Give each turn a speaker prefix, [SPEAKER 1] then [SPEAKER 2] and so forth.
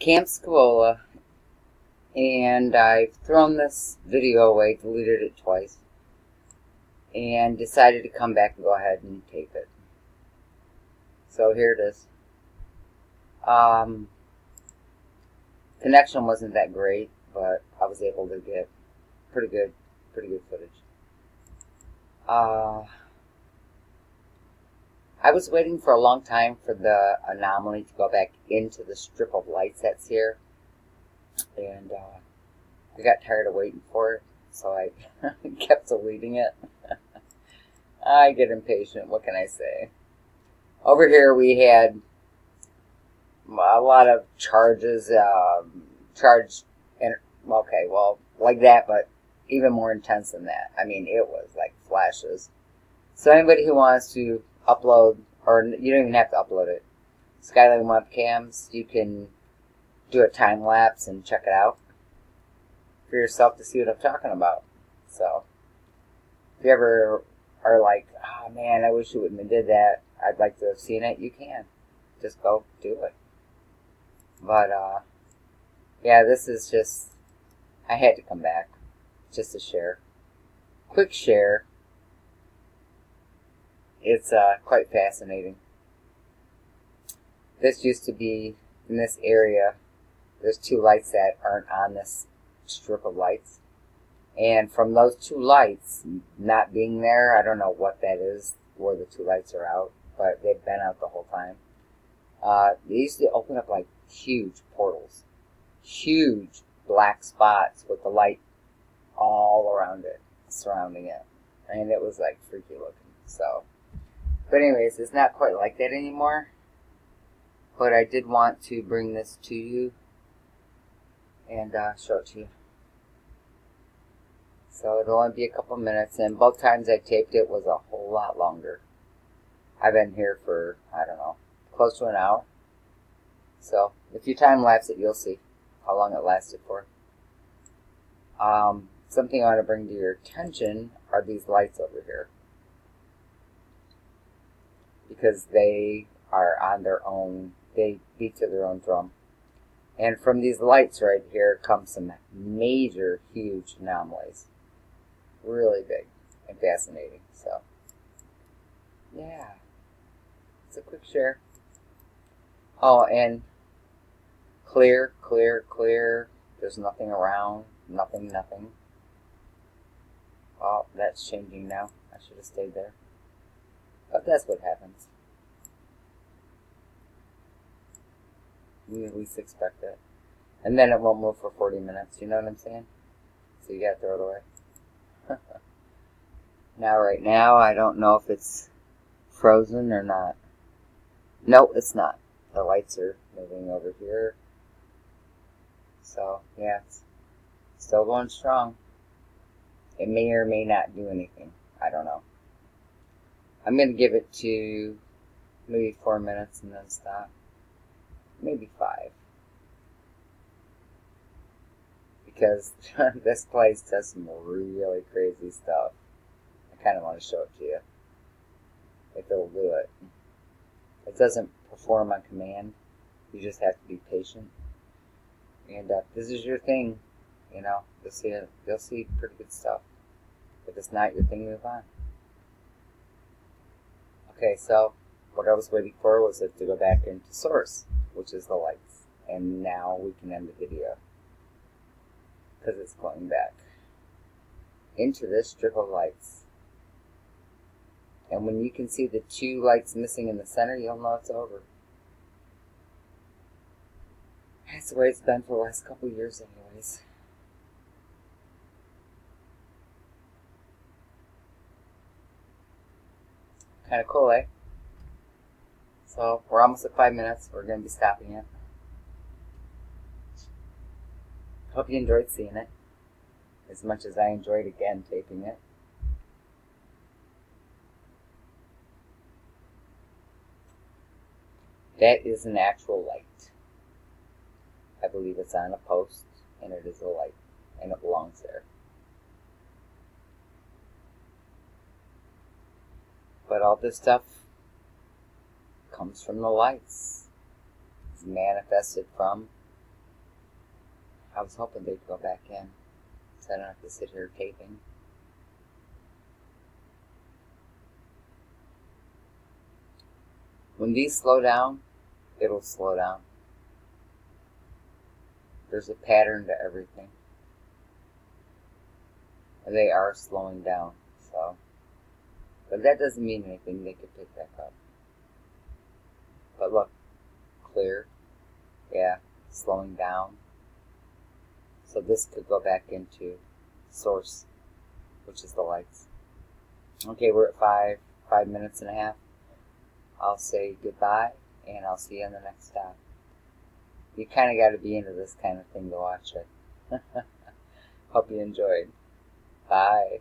[SPEAKER 1] Camp Scuola, and I've thrown this video away, deleted it twice, and decided to come back and go ahead and tape it. So here it is. Connection wasn't that great, but I was able to get pretty good footage. I was waiting for a long time for the anomaly to go back into the strip of lights that's here, and I got tired of waiting for it, so I kept deleting it. I get impatient, what can I say? Over here we had a lot of charges, okay, well, like that, but even more intense than that. I mean, it was like flashes. So anybody who wants to upload, or you don't even have to upload it, Skyline webcams, you can do a time lapse and check it out for yourself to see what I'm talking about. So if you ever are like, oh man, I wish you wouldn't have did that, I'd like to have seen it, you can. Just go do it. But yeah, this is just, I had to come back just to share. Quick share. It's quite fascinating. This used to be, in this area, there's two lights that aren't on this strip of lights. And from those two lights not being there, I don't know what that is, where the two lights are out, but they've been out the whole time. They used to open up like huge portals. Huge black spots with the light all around it, surrounding it. And it was like freaky looking, so. But anyways, it's not quite like that anymore. But I did want to bring this to you and show it to you. So it'll only be a couple minutes, and both times I taped it was a whole lot longer. I've been here for, I don't know, close to an hour. So if you time lapse it, you'll see how long it lasted for. Something I want to bring to your attention are these lights over here, because they are on their own, they beat to their own drum. And from these lights right here come some major, huge anomalies. Really big and fascinating. So, yeah. It's a quick share. Oh, and clear, clear, clear. There's nothing around. Nothing. Oh, that's changing now. I should have stayed there. But that's what happens. We at least expect it. And then it won't move for 40 minutes. You know what I'm saying? So you gotta throw it away. Now, right now, I don't know if it's frozen or not. No, it's not. The lights are moving over here. So, yeah, it's still going strong. It may or may not do anything. I don't know. I'm going to give it to maybe 4 minutes and then stop. Maybe 5. Because this place does some really crazy stuff. I kind of want to show it to you. If it'll do it. It doesn't perform on command. You just have to be patient. And if this is your thing, you know, you'll see pretty good stuff. If it's not your thing, move on. Okay, so what I was waiting for was it to go back into source, which is the lights. And now we can end the video, because it's going back into this strip of lights. And when you can see the two lights missing in the center, you'll know it's over. That's the way it's been for the last couple years anyways. Kind of cool, eh? So, we're almost at 5 minutes. We're going to be stopping it. Hope you enjoyed seeing it, as much as I enjoyed, again, taping it. That is an actual light. I believe it's on a post, and it is a light, and it belongs there. But all this stuff comes from the lights. It's manifested from I was hoping they'd go back in, so I don't have to sit here taping. When these slow down, it'll slow down. There's a pattern to everything. And they are slowing down, so. But that doesn't mean anything. They could pick back up. But look, clear. Yeah, slowing down. So this could go back into source, which is the lights. Okay, we're at 5 minutes and a half. I'll say goodbye, and I'll see you on the next stop. You kind of got to be into this kind of thing to watch it. Hope you enjoyed. Bye.